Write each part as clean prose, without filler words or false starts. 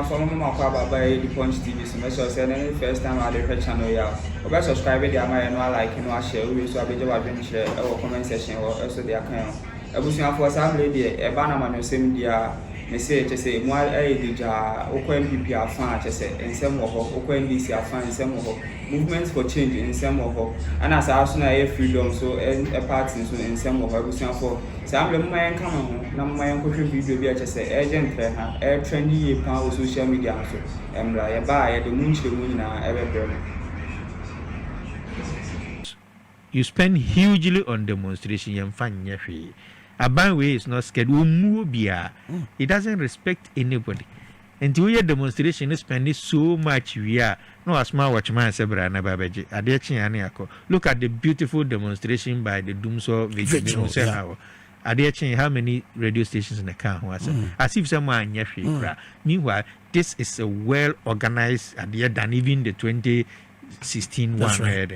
follow me about the Punch TV. So make sure say first time I the channel ya. Oba subscribe the ama no like no share. We so abeje wa share our comment section or also the account. Ebusuan for some lady e ba na ma no sem dia. Me say say mo dija okwa MPP afan say ensem wo ho okwa NDC afan ensem wo ho movements for change ensem wo ho and as also na freedom so a party so ensem wo ho ebusuan for say am my come ho na my encourage video bi say agent ha trendy ye pa on social media so emra ye ba ye de munchire mu nyina ebe. You spend hugely on demonstration yam fan yehwe. Abanwe is not scared. He doesn't respect anybody. And we demonstration is spending so much we are. No, as my watchman Sebra na babaji. Look at the beautiful demonstration by the Doomso Vigil. How many radio stations in the car? As if someone meanwhile, this is a well organized idea than even the 2016 one. Right.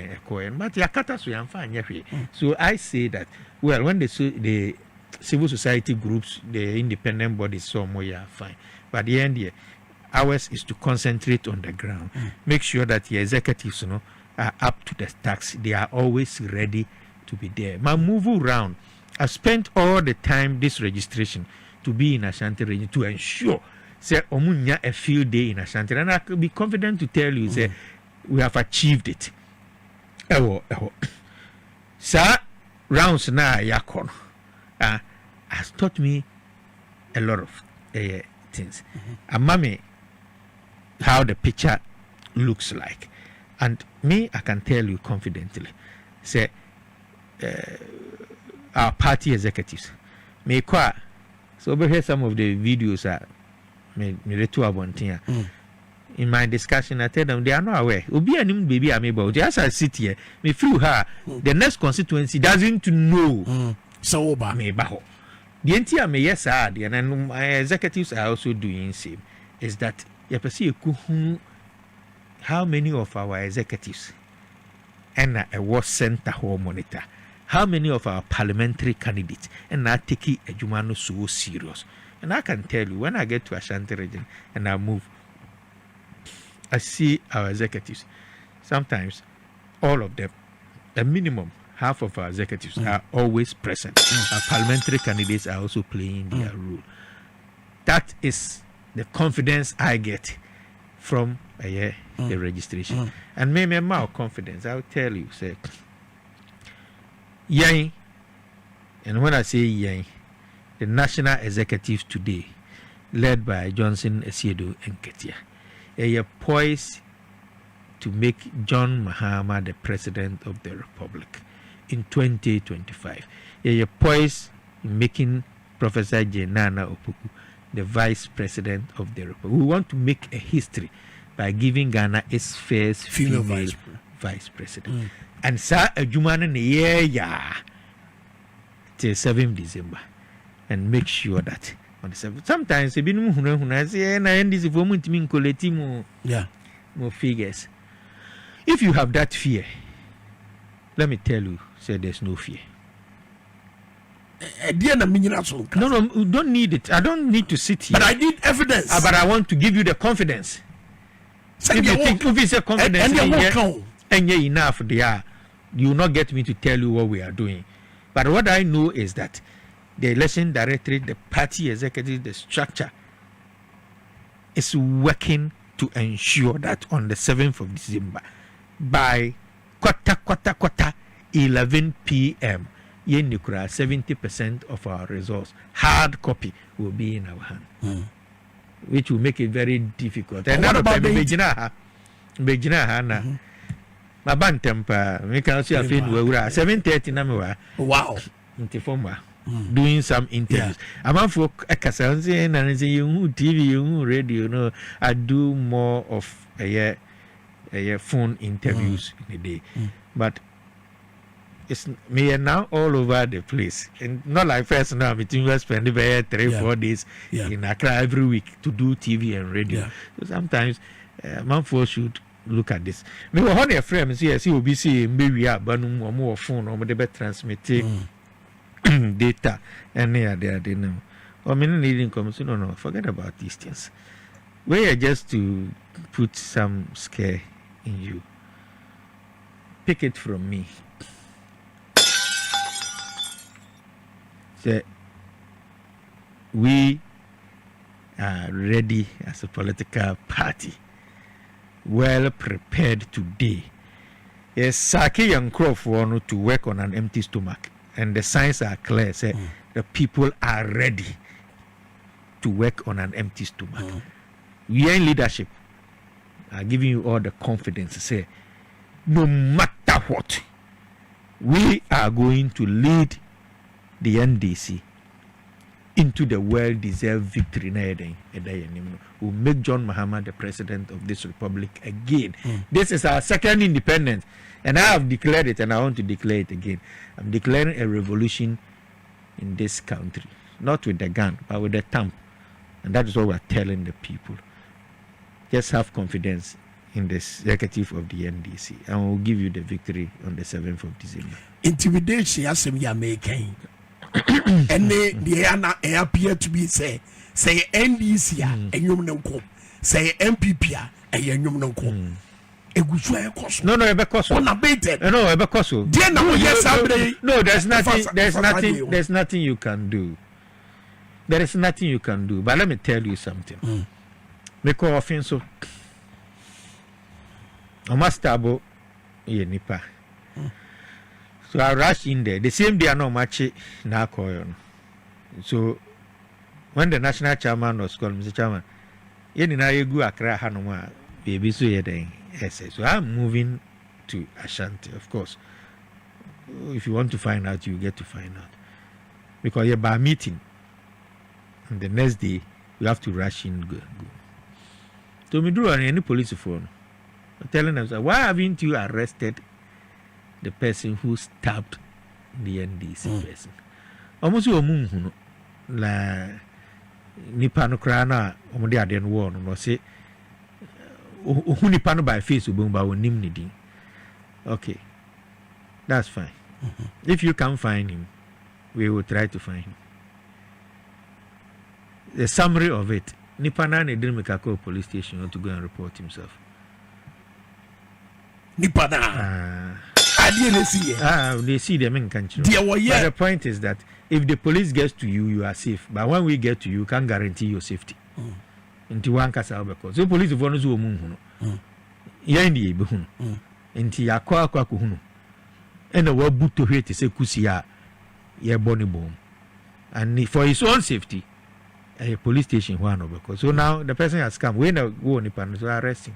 But Yakata so I'm fine. So I say that when the civil society groups, the independent bodies, somewhere are fine. But at the end here, ours is to concentrate on the ground. Make sure that the executives, are up to the task. They are always ready to be there. My move around. I spent all the time this registration to be in Ashanti region to ensure say omunya a field day in Ashanti, and I could be confident to tell you say we have achieved it. Sir, rounds na yakon. Has taught me a lot of things. And mommy, how the picture looks like. And me, I can tell you confidently, say, our party executives may quite. So over here, some of the videos are in my discussion. I tell them they are not aware. Obi anim baby amebo. Just as I sit here, me through her, the next constituency doesn't know. So ba me baho. The entire me yes and my executives are also doing same. Is that you see how many of our executives and a war center home monitor, how many of our parliamentary candidates and are taking a Jumano so serious. And I can tell you when I get to Ashanti region and I move, I see our executives. Sometimes all of them, the minimum half of our executives are always present. Our parliamentary candidates are also playing their role. That is the confidence I get from the registration. And maybe more confidence, I'll tell you, say, yay. And when I say yay, the national executive today, led by Johnson Esiedo and Ketia, are poised to make John Mahama the president of the Republic in 2025. You're poised in making Professor Jenana Opoku the vice president of the Republic. We want to make a history by giving Ghana its first female vice president. And Sir Ajumana yeah till 7th December. And make sure that on the 7th. Sometimes more figures. If you have that fear, let me tell you, say there's no fear. No, you don't need it. I don't need to sit here. But I need evidence. But I want to give you the confidence. If you think if it's a confidence and you're enough, you will not get me to tell you what we are doing. But what I know is that the election directorate, the party executive, the structure is working to ensure that on the 7th of December, by quarter 11 p.m. 70% of our results, hard copy, will be in our hand, which will make it very difficult. And what about Bejina? My bantempa, we can see a film where 7:30 wow, doing some interviews. I'm for a Casanzi and you TV, you radio. I do more of a phone interviews in a day, but it's me now all over the place, and not like first now. Between us spend 3-4 days in Accra every week to do TV and radio. So sometimes man for should look at this. Me were honey friends here. See, we see maybe banum or more phone or the better transmitting data, and they know. Or me needing comes. No, forget about these things. We are just to put some scare in you. Pick it from me. Say, we are ready as a political party, well prepared today. Yes, Saki and Croft want to work on an empty stomach, and the signs are clear. Say the people are ready to work on an empty stomach. We are in leadership. I'm giving you all the confidence to say, no matter what, we are going to lead the NDC into the well-deserved victory. We'll make John Mahama the president of this republic again. This is our second independence, and I have declared it, and I want to declare it again. I'm declaring a revolution in this country, not with the gun, but with the thumb. And that is what we're telling the people. Just have confidence in the executive of the NDC, and we'll give you the victory on the 7th of December. Intimidation, as we are making. And they appear to be say NDC and you say MPP and you No, unabated. No, there's nothing you can do. There is nothing you can do. But let me tell you something. Make offense so. I must tabo ye nipa. So I rush in there. The same day I know match na koyon. So when the national chairman was called, Mr. Chairman, ye ni na yegu Accra hanoma baby so ye den. Yes, so I'm moving to Ashanti, of course. If you want to find out, you get to find out. Because you're by meeting. And the next day, you have to rush in, go. So me drew on any police phone. I'm telling them, why haven't you arrested the person who stabbed the NDC person? Almost you no la nipa no krana omode ade no wo no say who nipa no by face ubumba wonim ni din. Okay, that's fine. If you can't find him, we will try to find him. The summary of it, nipa na ne didn't make a call police station to go and report himself. Nipa na they see them in country. But the point is that if the police gets to you, you are safe. But when we get to you, can't guarantee your safety. Into one nkansah because so police for no so mu hu ya ndi be hu nti yakwa ko hu and the word boot to hit say kusi ya ye boni bomb and for his own safety a police station one because so now the person has come when go on the so arresting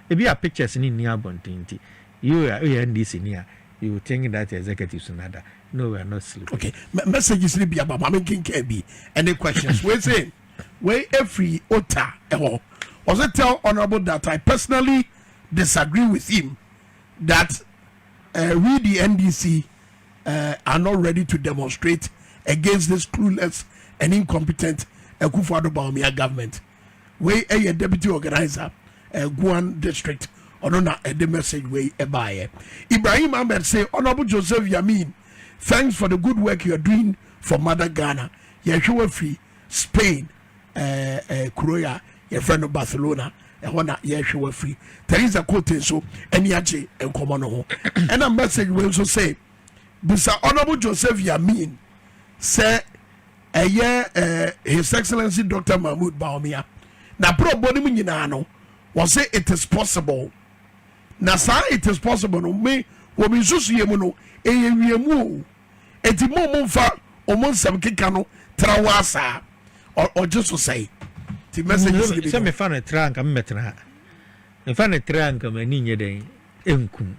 if you have pictures in near bontinti you are NDC near you think that executives another no we are not sleeping. Okay, messages be about mama king be any questions we say where every otter was I tell honorable that I personally disagree with him that we the NDC are not ready to demonstrate against this clueless and incompetent Bawumia government. We a deputy organizer Guan district or not the message way a buyer. Ibrahim Ahmed say honorable Joseph Yamin, thanks for the good work you are doing for Mother Ghana. Yeshua free Spain. Kuroya, your friend of Barcelona, and one Yeshua free. There is a quote so any yache and common home. And a message will also say, Mr. Honorable Joseph Yamin say a year His Excellency Dr. Mahmoud Bawumia. Now, pro body minano was say it is possible. Now, sir, it is possible. No, me, what we just yemuno, a yemu, a timo fa, or monsam kikano, trawasa. Or just to say the message is me fan a trunk and metra. Me fan a trunk and ninya day enkum.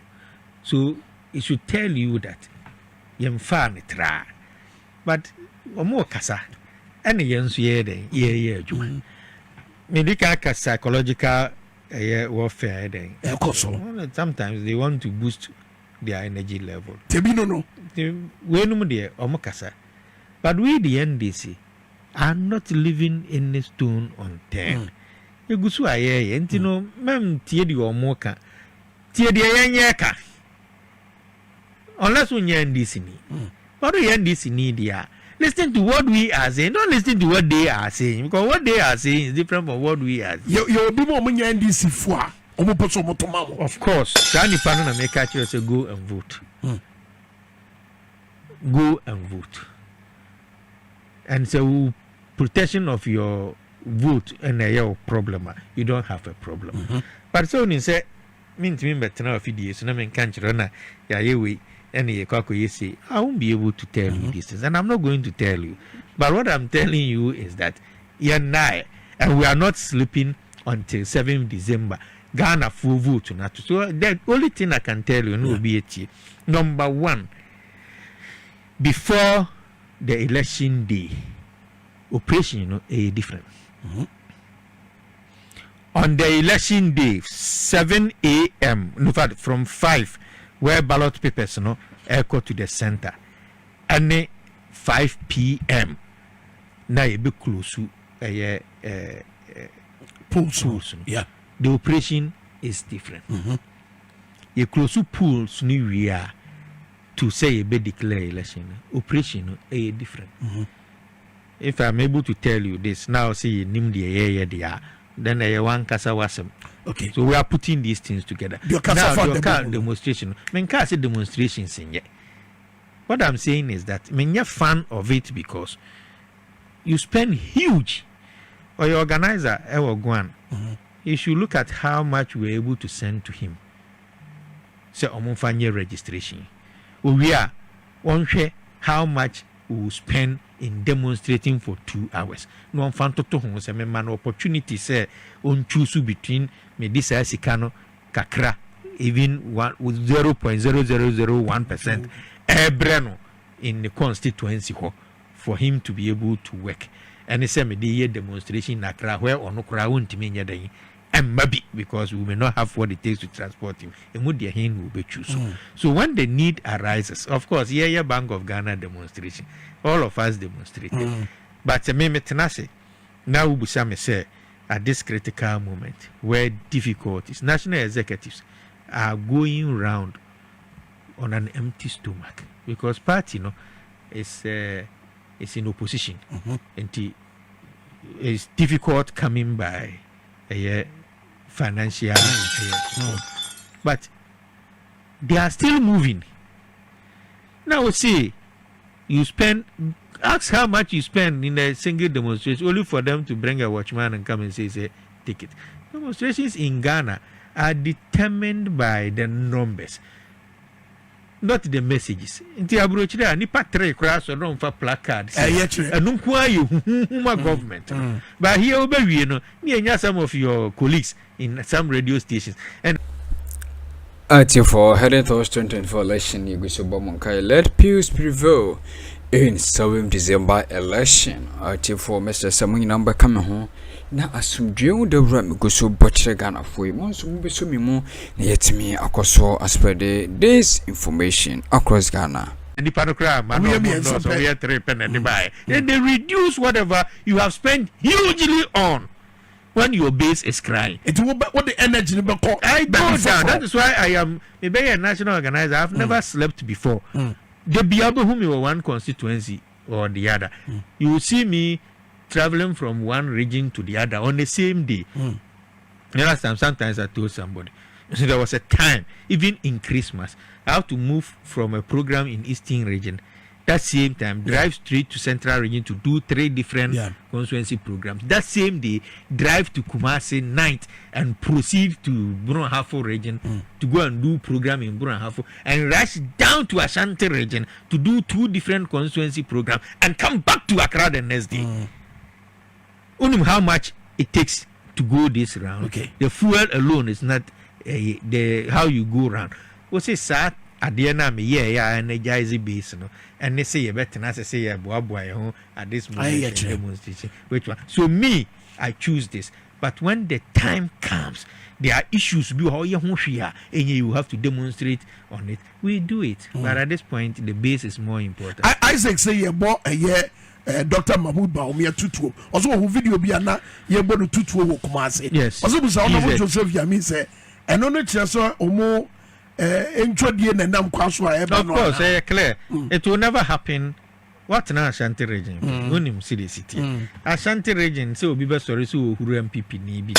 So it should tell you that you fan a tra. But more kasa any young's year day, year, June. Medical psychological warfare day. Sometimes they want to boost their energy level. Tebino no. We no dear or mokasa. But we the NDC are not living in a stone unturned. You go so aye, and you know, mem tiedi or moka, tiedi yaka. Unless we NDC ni, but we NDC ni dia. Listen to what we are saying. Don't listen to what they are saying, because what they are saying is different from what we are saying. You be more NDC for. Of course, Sani Panana make you say go and vote. Go and vote. And so protection of your vote and your problem, you don't have a problem. But so you say, mean to me, but now if you so I can't run ya and you say, I won't be able to tell you these things, and I'm not going to tell you. But what I'm telling you is that you're nigh, and we are not sleeping until 7th December. Ghana full vote not. So the only thing I can tell you will be it. Number one, before the election day, operation is different. On the election day, 7 a.m. in fact from 5, where ballot papers echo to the center, and 5 p.m. now you be close to polls. Yeah. The operation is different. You close to polls new year to say a bit declare election. Operation is different. If I'm able to tell you this now, see name the then I one nkansah wasem. Okay. So we are putting these things together. Now the demonstration. Menka say demonstrations in yet. What I'm saying is that you're fan of it because you spend huge, or your organizer ever gone. You should look at how much we're able to send to him. Say omunfanye registration. We are on how much we will spend in demonstrating for 2 hours. No one found to say man opportunity say on choose between me this sikano kakra even with 0.0001% ebreno in the constituency for him to be able to work. And he said me the demonstration nakra where or no kra won't mean yet and maybe because we may not have what it takes to transport him, and would will be choose. So when the need arises, of course, Bank of Ghana demonstration, all of us demonstrated. But now we say at this critical moment where difficulties, national executives are going round on an empty stomach because party is in opposition, and it's difficult coming by financial but they are still moving. Now see, you spend, ask how much you spend in a single demonstration only for them to bring a watchman and come and say ticket. Demonstrations in Ghana are determined by the numbers, not the messages. Inti abrochira ni patre cross or non for placards. And government. But here near some of your colleagues in some radio stations. And for heading towards 2024 election, you go so Bamunkai let peace prevail in 7th December election. For Mr. Samuel number coming home. Na asumdwe de wura go so botire Ghana foi mo so be so me mo na yetimi akoso aspede this information across Ghana. And the paragraph man we are 3 penny buy. Then they reduce whatever you have spent hugely on when your base is crying. It will be what the energy will call. I go down. That is why I am maybe a national organizer. I've never slept before. The Biabo whom you were one constituency or the other. You will see me traveling from one region to the other on the same day. Last time, sometimes I told somebody, so there was a time, even in Christmas, I have to move from a program in Eastern region. That same time, drive straight to Central region to do 3 different constituency programs. That same day, drive to Kumasi night and proceed to Brunhafo region to go and do program in Brunhafo and rush down to Ashanti region to do 2 different constituency programs and come back to Accra the next day. How much it takes to go this round. Okay. The fuel alone is not the how you go round. What's it sad? At the end of the year, energize base, and they say you better not say at this moment demonstration. Which one? So me, I choose this. But when the time comes, there are issues and you have to demonstrate on it. We do it. But at this point, the base is more important. Isaac say you bought a year. Dr. Mahmoud Bawumia tutuo also who video bi ana ye gbodu tutuo wo Kumasi. Yes. Also busa ono Joseph ya mean say eno no kire so omo entwodie na nam kwaso a eba no. Of course, clear. It will never happen what now Ashanti region unim city Ashanti region so obi be sorry so ohuru MPP ni bi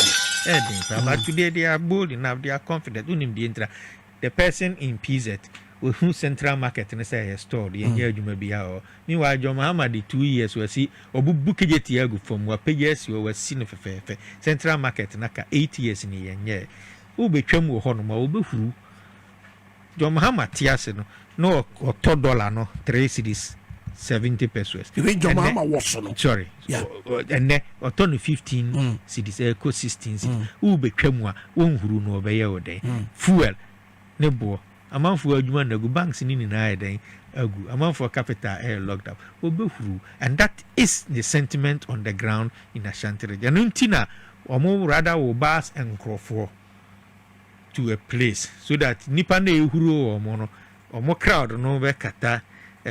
but today they are bold enough, they are confident unim the intra the person in PZ who central market and say store the year you may be out. Meanwhile, John Muhammad the 2 years we see or book it from what pages you were seen of central market naka 8 years in a year. Who be chemu honoma will be who John Muhammad Tiasino no or $2 no 3 cities 70 pesos. You mean John Muhammad was sorry, yeah, and then or 15 cities, eco 16 cities. Who be chemua won't who no obey your day. Fuel nebo. Amount for adwuma na go banks ni na den agu amount for capital air locked up obehuru, and that is the sentiment on the ground in Ashanti region. Ntina omo rather will bus and crofo to a place so that nipa na ehuru omo crowd no be kata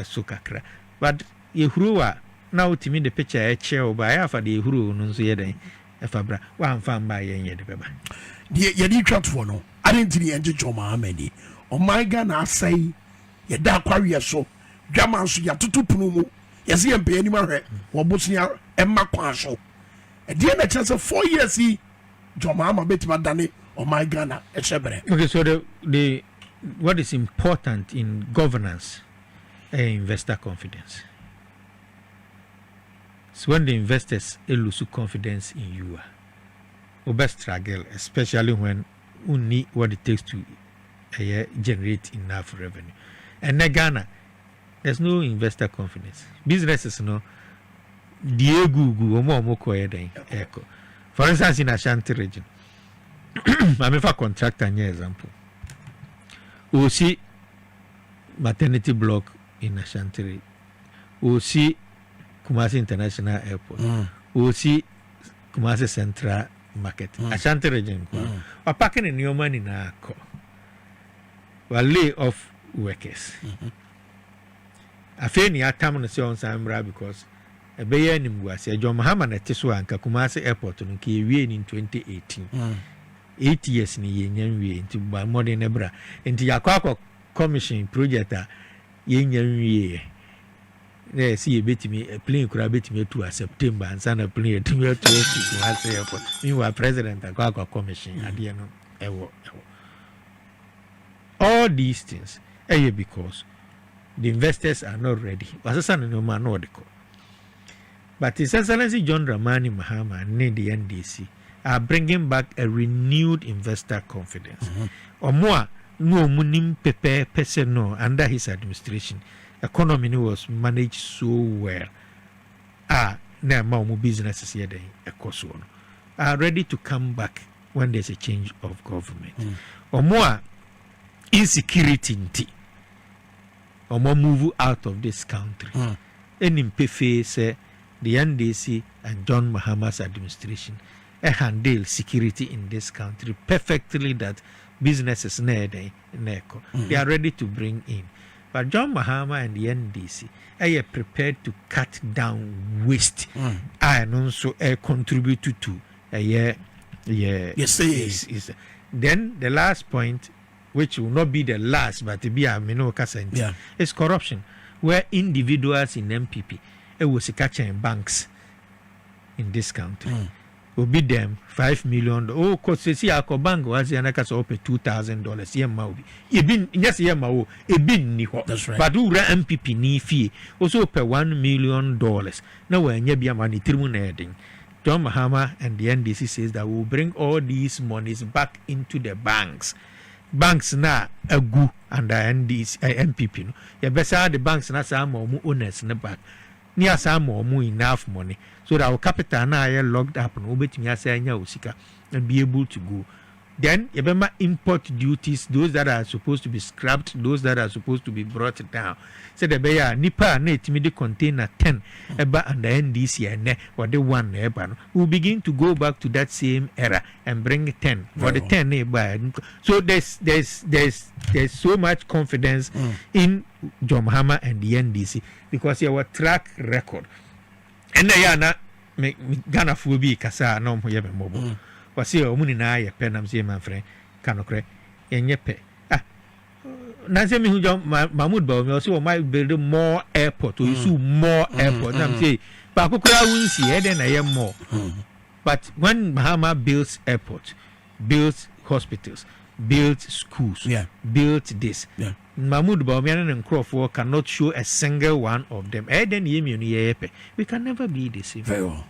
so kakra, but ehuru a na utimi the picture e che oba ya fa the ehuru no nso ye den e fa bra wa mfa mba ye de beba ye di twatfo no adentini enje Joma Amedi. Oh my God, I say, ye da kwaria so, Jaman so ya tutu punu, ye see mpe any man, Wabusnia, Emma Quaso. And the end chance of 4 years, see, Joma Betima Dani, oh my God, etc. Okay, so the what is important in governance, investor confidence. So when the investors lose confidence in you, you best struggle, especially when you need what it takes to generate enough revenue. And in Ghana, there's no investor confidence. Businesses, no, for instance, in Ashanti region, I'm a contractor, an example. We see maternity block in Ashanti region. We see Kumasi International Airport. We see Kumasi Central Market. Ashanti region. We're packing in your money now. Lay off workers. I feel near time say on Samra because a bayer name was a John Muhammad Teswa and Kakumasi Airport in 2018. 8 years in Yen way into by modern Nebra into Yakako Commission project. Yen way. There see a bit me a plane could have bit me to a September and send a plane to me to airport. Meanwhile, President Akako Commission at the end of all these things because the investors are not ready. But His Excellency John Dramani Mahama and the NDC are bringing back a renewed investor confidence. Or more, no munim pepe no under his administration. Economy was managed so well. Now more businesses here are ready to come back when there's a change of government. Or more insecurity or more move out of this country. And in PFA say the NDC and John Mahama's administration handle security in this country perfectly that businesses they are ready to bring in. But John Mahama and the NDC are prepared to cut down waste and also contribute to yes. Then the last point, which will not be the last, but to be a is corruption, where individuals in MPP was catching banks in this country will be them $5 million. Oh, because see, our bank was an account open $2,000. Yeah, been yes, yeah, that's right. But who MPP ni fee also pay $1 million. Now when you be a money terminating. John Mahama and the NDC says that we'll bring all these monies back into the banks. Banks na agu under NDC MPP no. You better the banks na some more owners na back. Near some more enough money so that our capital na locked up and obetimi asanya usika and be able to go. Then you remember import duties, those that are supposed to be scrapped, those that are supposed to be brought down. So the beya nipa na etimi container 10 eba under NDC and or the one eba will begin to go back to that same era and bring 10 for the 10 eba. So there's so much confidence in John Mahama and the NDC because your track record and na Ghana fubi kasa na mo yebe mobo wasi omuni na ye pe nam sie man frɛ kanokre enye pe Nancy Mahmoud Bawumia also might build more airport or issue more airport. I'm saying, but Kukura won't see it, then I am more. But when Bahama builds airport, builds hospitals, builds schools, builds this, Mahmoud Bawumia and Crawford cannot show a single one of them. We can never be the same. Very well.